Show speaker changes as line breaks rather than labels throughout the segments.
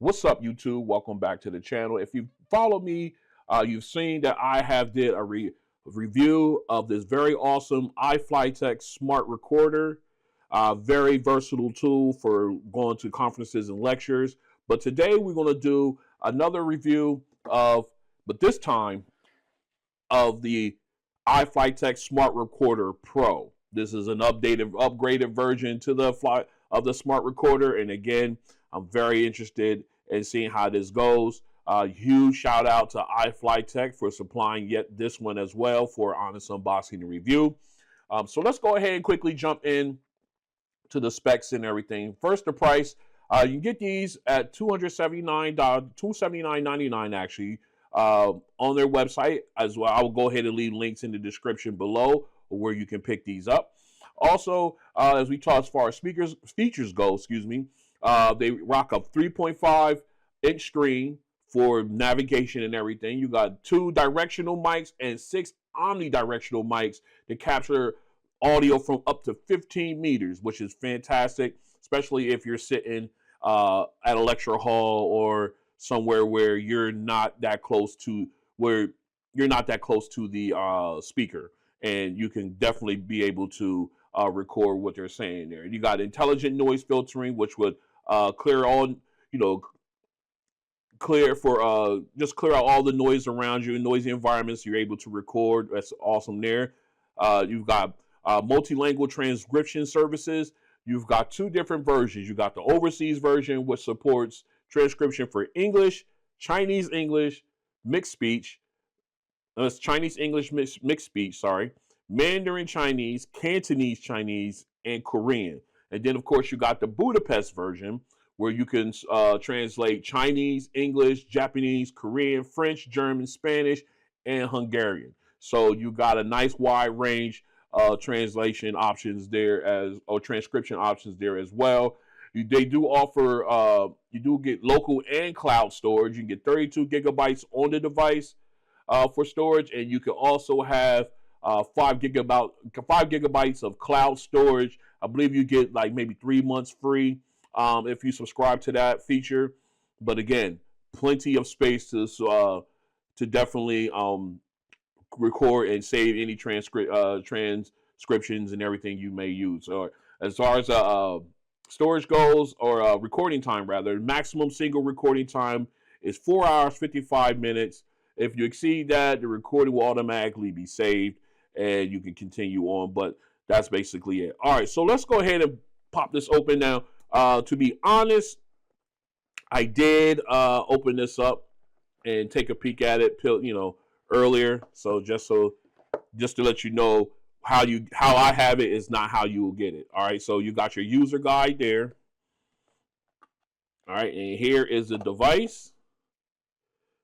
What's up, YouTube? Welcome back to the channel. If you follow me, you've seen that I have did a review of this very awesome iFLYTEK smart recorder. Very versatile tool for going to conferences and lectures. But today we're going to do another review but this time of the iFLYTEK Smart Recorder Pro. This is an upgraded version to the smart recorder, and again, I'm very interested in seeing how this goes. Huge shout out to iFLYTEK for supplying yet this one as well for honest unboxing and review. So let's go ahead and quickly jump in to the specs and everything. First, the price. You can get these at $279.99 actually on their website as well. I will go ahead and leave links in the description below where you can pick these up. Also, as we talk as far as features go, they rock a 3.5-inch screen for navigation and everything. You got 2 directional mics and 6 omnidirectional mics to capture audio from up to 15 meters, which is fantastic, especially if you're sitting at a lecture hall or somewhere where you're not that close to the speaker, and you can definitely be able to record what they're saying there. You got intelligent noise filtering, which would clear all, clear out all the noise around you in noisy environments. You're able to record. That's awesome there. You've got multilingual transcription services. You've got 2 different versions. You got the overseas version, which supports transcription for English, Chinese English, mixed speech. Chinese English mixed speech, sorry. Mandarin Chinese, Cantonese Chinese, and Korean. And then, of course, you got the Budapest version, where you can translate Chinese, English, Japanese, Korean, French, German, Spanish, and Hungarian. So you got a nice wide range translation options there or transcription options there as well. They do offer, you do get local and cloud storage. You can get 32 gigabytes on the device for storage, and you can also have 5 gigabytes of cloud storage. I believe you get like maybe 3 months free if you subscribe to that feature. But again, plenty of space to definitely record and save any transcriptions and everything you may use. Or as far as storage goes, or recording time rather, maximum single recording time is 4 hours 55 minutes. If you exceed that, the recording will automatically be saved and you can continue on, but that's basically it. All right, so let's go ahead and pop this open now. To be honest, I did open this up and take a peek at it, earlier. So just to let you know how I have it is not how you will get it. All right, so you got your user guide there. All right, and here is the device.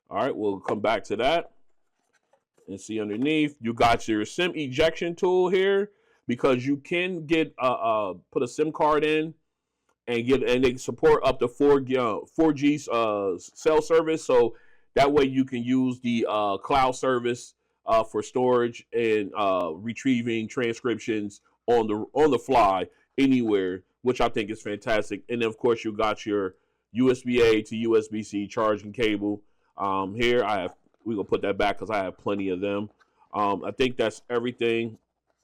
All right, we'll come back to that and see underneath. You got your SIM ejection tool here, because you can get put a SIM card in and they support up to 4G cell service. So that way you can use the cloud service for storage and retrieving transcriptions on the fly anywhere, which I think is fantastic. And then of course you got your USB-A to USB-C charging cable. Here we're gonna put that back because I have plenty of them. I think that's everything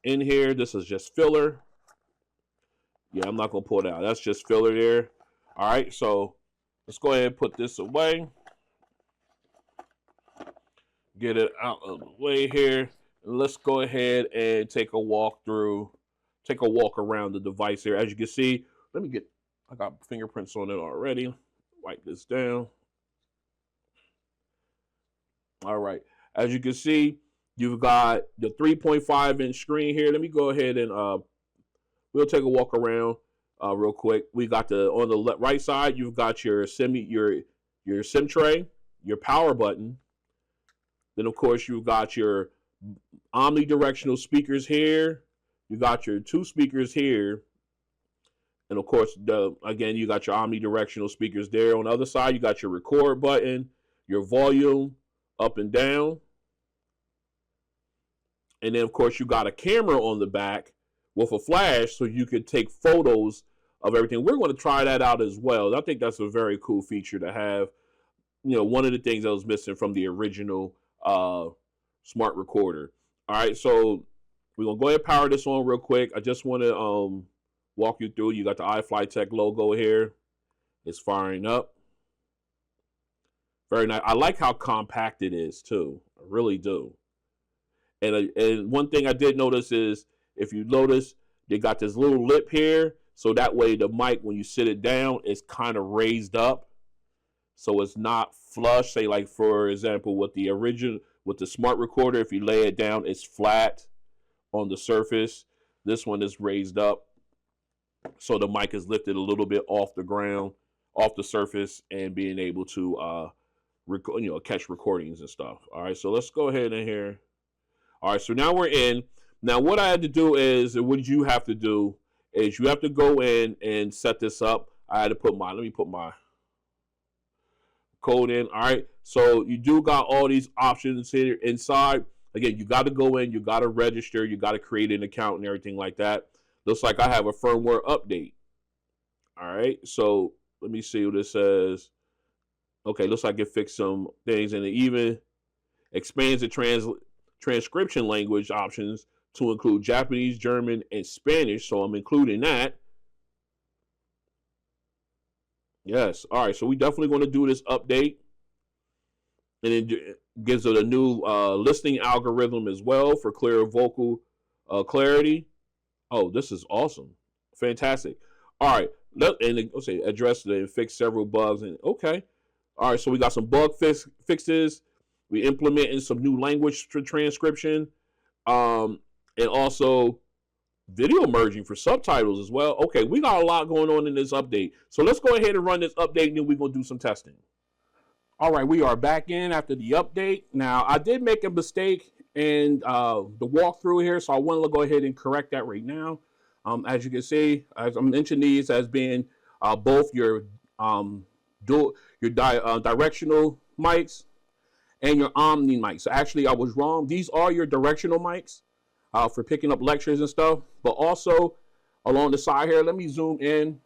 in here. This is just filler. Yeah, I'm not gonna pull it out. That's just filler there. All right, so let's go ahead and put this away. Get it out of the way here. Let's go ahead and take a walk around the device here. As you can see, I got fingerprints on it already. Wipe this down. All right, as you can see, you've got the 3.5-inch screen here. Let me go ahead and we'll take a walk around real quick. We got on the right side, you've got your SIM tray, your power button. Then of course you've got your omnidirectional speakers here. You got your 2 speakers here. And of course, again, you got your omnidirectional speakers there. On the other side, you got your record button, your volume up and down. And then of course you got a camera on the back with a flash, so you could take photos of everything. We're going to try that out as well. I think that's a very cool feature to have. You know, one of the things that was missing from the original smart recorder. All right, so we're gonna go ahead and power this on real quick. I just want to walk you through. You got the iFLYTEK logo here. It's firing up. Very nice. I like how compact it is too. I really do. And one thing I did notice is, if you notice, they got this little lip here, so that way the mic, when you sit it down, it's kind of raised up, so it's not flush. Say, like, for example, with the smart recorder, if you lay it down, it's flat on the surface. This one is raised up, so the mic is lifted a little bit off the ground, off the surface, and being able to catch recordings and stuff. All right, so let's go ahead in here. All right, so now we're in. Now what I had to do is, and what you have to do is, you have to go in and set this up. I had to put let me put my code in. All right, so you do got all these options here inside. Again, you got to go in, you got to register, you got to create an account and everything like that. Looks like I have a firmware update. All right, so let me see what this says. Okay, looks like it fixed some things, and it even expands the transcription language options to include Japanese, German, and Spanish. So I'm including that. Yes. All right. So we definitely going to do this update, and it gives it a new listening algorithm as well for clearer vocal clarity. Oh, this is awesome. Fantastic. All right. Let's say address and fix several bugs. And okay. All right. So we got some bug fixes. We implementing some new language transcription, and also video merging for subtitles as well. Okay, we got a lot going on in this update. So let's go ahead and run this update, and then we're going to do some testing. All right, we are back in after the update. Now, I did make a mistake in the walkthrough here, so I want to go ahead and correct that right now. As you can see, as I mentioned these as being both your directional mics and your omni mics. So actually, I was wrong. These are your directional mics for picking up lectures and stuff. But also, along the side here, let me zoom in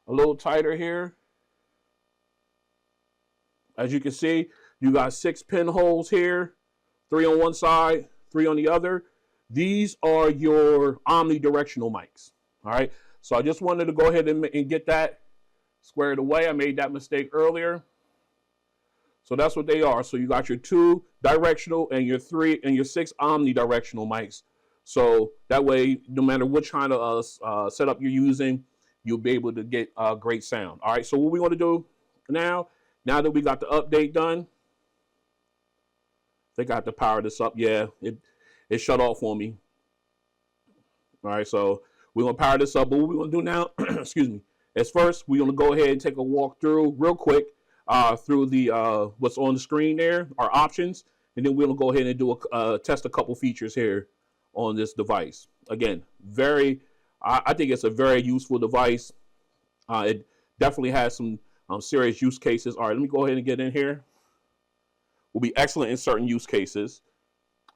a little tighter here. As you can see, you got 6 pinholes here, 3 on one side, 3 on the other. These are your omnidirectional mics. All right. So I just wanted to go ahead and get that squared away. I made that mistake earlier. So that's what they are. So you got your 2 directional and your 3 and your 6 omnidirectional mics. So that way, no matter which kind of setup you're using, you'll be able to get great sound. All right. So what we want to do now that we got the update done, I think I have to power this up. Yeah, it shut off on me. All right. So we're going to power this up. But what we're going to do now, excuse me, is first we're going to go ahead and take a walk through real quick through the what's on the screen there, our options, and then we'll go ahead and do test a couple features here on this device. Again, I think it's a very useful device. It definitely has some serious use cases. All right, let me go ahead and get in here. Will be excellent in certain use cases.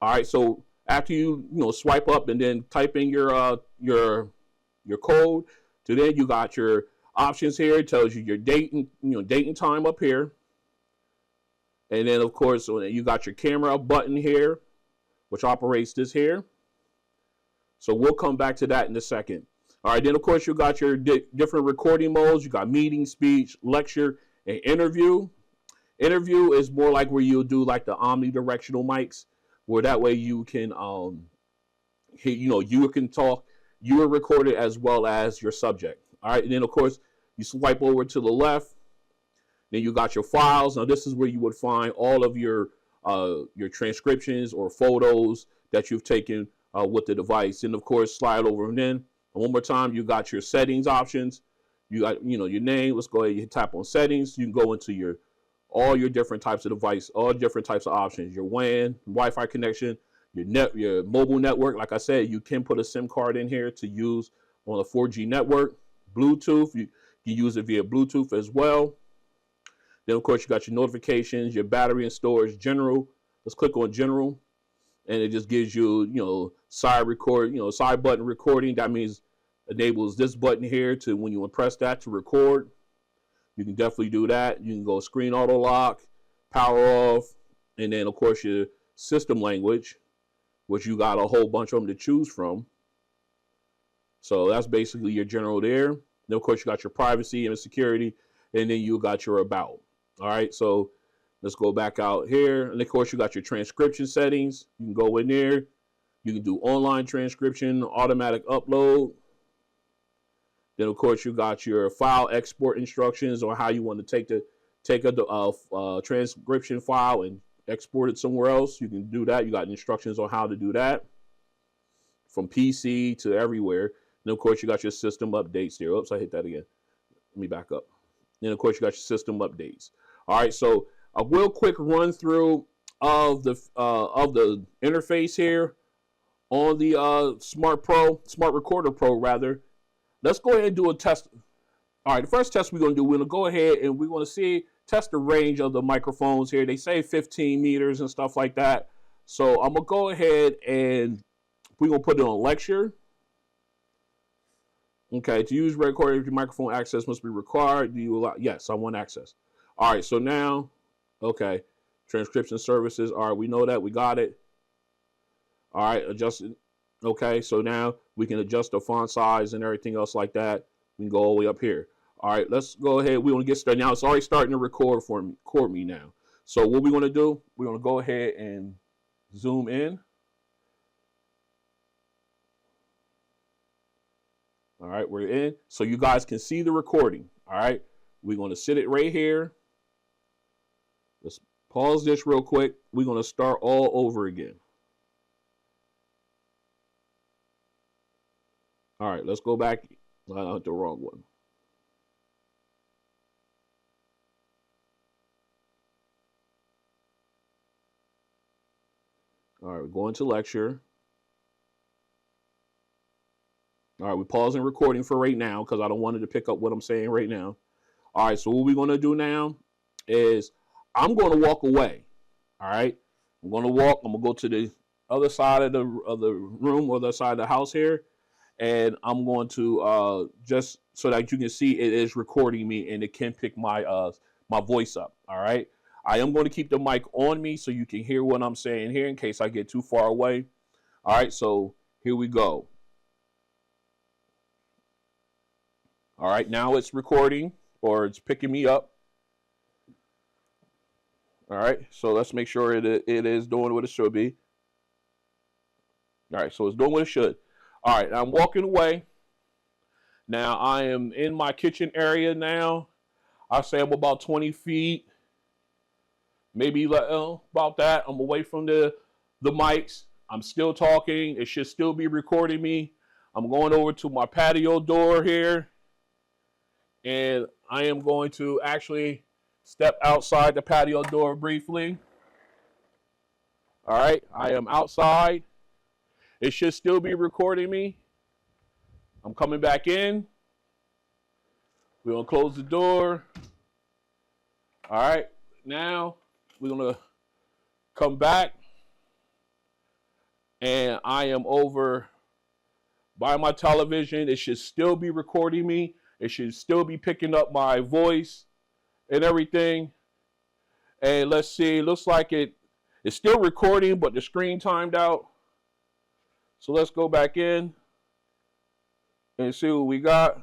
All right, so after you swipe up and then type in your code, to then you got your options here. It tells you your date and time up here, and then of course you got your camera button here, which operates this here. So we'll come back to that in a second. All right, then of course you got your different recording modes. You got meeting, speech, lecture, and interview. Interview is more like where you'll do like the omnidirectional mics, where that way you can you can talk, you are recorded as well as your subject. All right, and then of course you swipe over to the left, then you got your files. Now this is where you would find all of your transcriptions or photos that you've taken with the device. And of course slide over, and then one more time you got your settings options. You got your name. Let's go ahead and tap on settings. You can go into all your different types of device, all different types of options. Your WAN, Wi-Fi connection, your mobile network. Like I said, you can put a SIM card in here to use on a 4G network. Bluetooth, you can use it via Bluetooth as well. Then of course you got your notifications, your battery and storage, general. Let's click on general, and it just gives you side record, side button recording. That means enables this button here to when you press that to record. You can definitely do that. You can go screen auto lock, power off, and then of course your system language, which you got a whole bunch of them to choose from. So that's basically your general there. Then of course you got your privacy and security, and then you got your about. All right, so let's go back out here. And of course you got your transcription settings. You can go in there. You can do online transcription, automatic upload. Then of course you got your file export instructions on how you want to take a transcription file and export it somewhere else. You can do that. You got instructions on how to do that from PC to everywhere. And of course you got your system updates there. Oops, I hit that again. Let me back up. Then of course you got your system updates. All right, so a real quick run through of the interface here on the Smart Recorder Pro rather. Let's go ahead and do a test. All right, the first test we're going to do, we're going to go ahead and we're going to test the range of the microphones here. They say 15 meters and stuff like that. So I'm going to go ahead and we're going to put it on lecture. Okay, to use recording microphone access must be required. Do you allow? Yes, I want access. All right, so now, okay, transcription services. All right, we know that. We got it. All right, adjust it. Okay, so now we can adjust the font size and everything else like that. We can go all the way up here. All right, let's go ahead. We want to get started now. It's already starting to record me now. So what we're going to do, we're going to go ahead and zoom in. All right, we're in. So you guys can see the recording. All right, we're going to sit it right here. Let's pause this real quick. We're going to start all over again. All right, let's go back. I hit the wrong one. All right, we're going to lecture. All right, we're pausing recording for right now because I don't want it to pick up what I'm saying right now. All right, so what we're going to do now is I'm going to walk away. All right, I'm going to walk. I'm going to go to the other side of the room or the side of the house here. And I'm going to just so that you can see it is recording me and it can pick my my voice up. All right. I am going to keep the mic on me so you can hear what I'm saying here in case I get too far away. All right. So here we go. All right. Now it's recording or it's picking me up. All right. So let's make sure it is doing what it should be. All right. So it's doing what it should. All right, I'm walking away. Now I am in my kitchen area now. I say I'm about 20 feet, maybe about that. I'm away from the mics. I'm still talking. It should still be recording me. I'm going over to my patio door here, and I am going to actually step outside the patio door briefly. All right, I am outside. It should still be recording me. I'm coming back in. We're going to close the door. All right. Now we're going to come back. And I am over by my television. It should still be recording me. It should still be picking up my voice and everything. And let's see. It looks like it's still recording, but the screen timed out. So let's go back in and see what we got.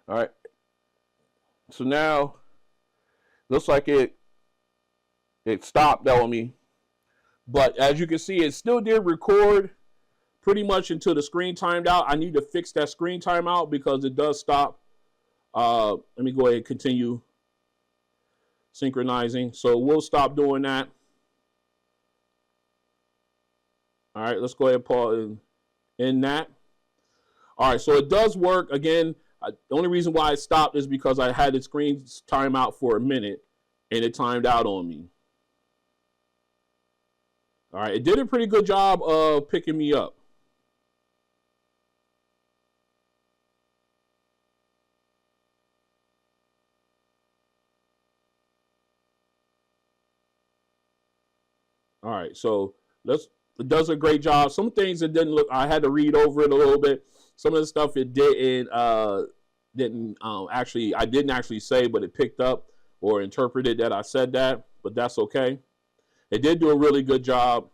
All right. So now looks like it stopped on me. But as you can see, it still did record pretty much until the screen timed out. I need to fix that screen timeout because it does stop. Let me go ahead and continue synchronizing. So we'll stop doing that. All right, let's go ahead and pause in that. All right, so it does work. Again, the only reason why it stopped is because I had the screen time out for a minute and it timed out on me. All right, it did a pretty good job of picking me up. All right, so it does a great job. Some things it didn't look. I had to read over it a little bit. Some of the stuff it didn't actually. I didn't actually say, but it picked up or interpreted that I said that. But that's okay. It did do a really good job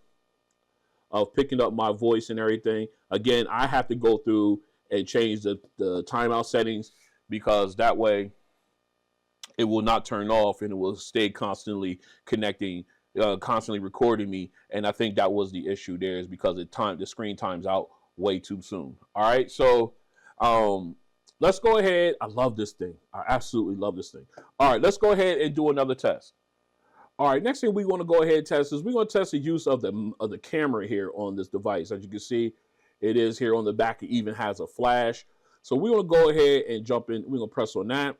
of picking up my voice and everything. Again, I have to go through and change the timeout settings because that way it will not turn off and it will stay constantly connecting, constantly recording me. And I think that was the issue there, is because the screen times out way too soon. All right, so let's go ahead. I love this thing. I absolutely love this thing. All right, let's go ahead and do another test. All right, next thing we want to go ahead and test is we're going to test the use of the camera here on this device. As you can see, it is here on the back. It even has a flash. So we're going to go ahead and jump in. We're going to press on that.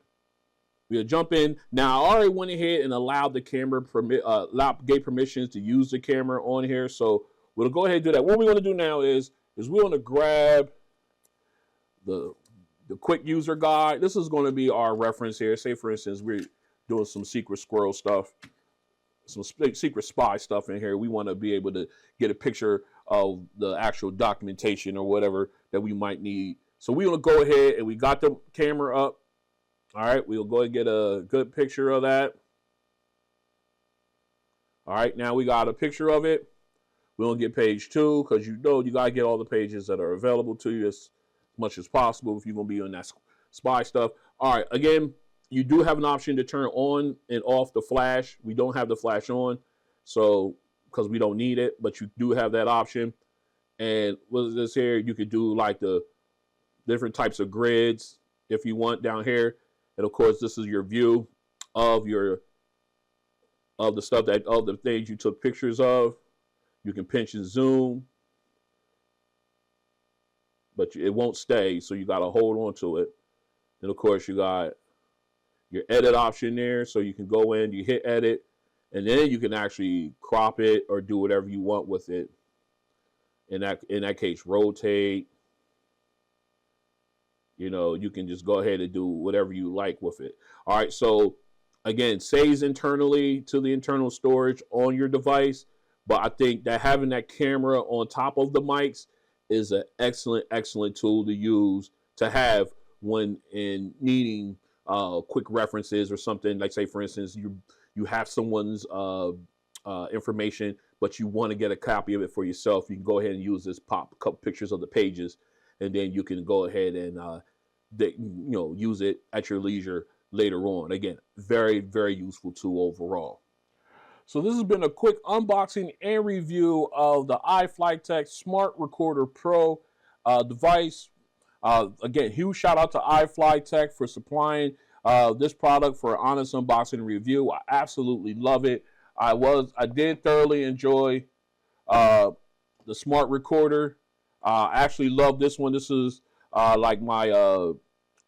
We'll jump in. Now, I already went ahead and allowed the camera gave permissions to use the camera on here. So we'll go ahead and do that. What we're going to do now is we're going to grab the quick user guide. This is going to be our reference here. Say, for instance, we're doing some secret squirrel stuff, some secret spy stuff in here. We want to be able to get a picture of the actual documentation or whatever that we might need. So we're going to go ahead and we got the camera up. All right, we'll go and get a good picture of that. All right, now we got a picture of it. We'll get page 2 because you got to get all the pages that are available to you as much as possible if you're going to be on that spy stuff. All right, again, you do have an option to turn on and off the flash. We don't have the flash on, so because we don't need it, but you do have that option. And what is this here? You could do like the different types of grids if you want down here. And of course, this is your view of the things you took pictures of. You can pinch and zoom, but it won't stay, so you got to hold on to it. And of course, you got your edit option there, so you can go in, you hit edit, and then you can actually crop it or do whatever you want with it. In that case, rotate. You can just go ahead and do whatever you like with it. All right, so again, saves internally to the internal storage on your device, but I think that having that camera on top of the mics is an excellent tool to use to have when in needing quick references or something. Like, say, for instance, you have someone's information, but you want to get a copy of it for yourself. You can go ahead and use this, pop a couple pictures of the pages, and then you can go ahead and use it at your leisure later on. Again, very, very useful tool overall. So this has been a quick unboxing and review of the iFLYTEK Smart Recorder Pro device. Again, huge shout out to iFLYTEK for supplying this product for an honest unboxing review. I absolutely love it. I did thoroughly enjoy the Smart Recorder. I actually love this one. This is like my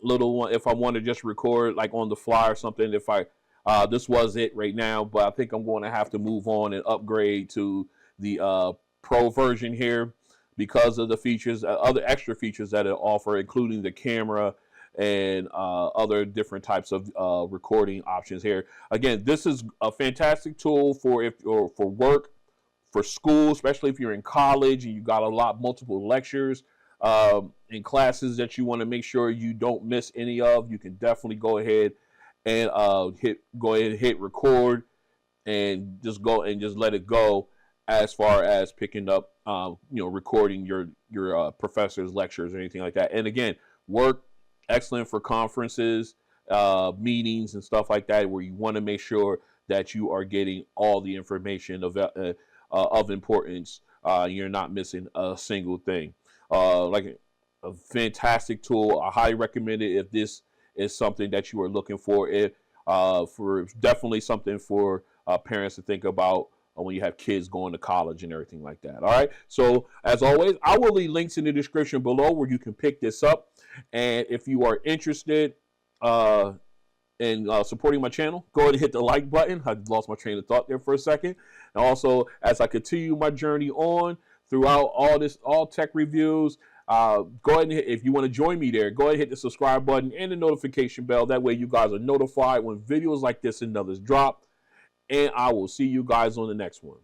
little one if I want to just record like on the fly or something. This was it right now, but I think I'm going to have to move on and upgrade to the Pro version here because of the features, other extra features that it offers, including the camera and other different types of recording options here. Again, this is a fantastic tool for work, for school, especially if you're in college and you got multiple lectures and classes that you want to make sure you don't miss any of. You can definitely go ahead and hit record and just let it go as far as picking up recording your professor's lectures or anything like that. And again, work excellent for conferences, meetings and stuff like that, where you want to make sure that you are getting all the information of importance. You're not missing a single thing. Like a fantastic tool. I highly recommend it if this is something that you are looking for. For definitely something for parents to think about when you have kids going to college and everything like that. All right. So as always, I will leave links in the description below where you can pick this up. And if you are interested in supporting my channel, go ahead and hit the like button. I lost my train of thought there for a second. And also, as I continue my journey on throughout all tech reviews, go ahead and if you want to join me there, go ahead and hit the subscribe button and the notification bell. That way you guys are notified when videos like this and others drop. And I will see you guys on the next one.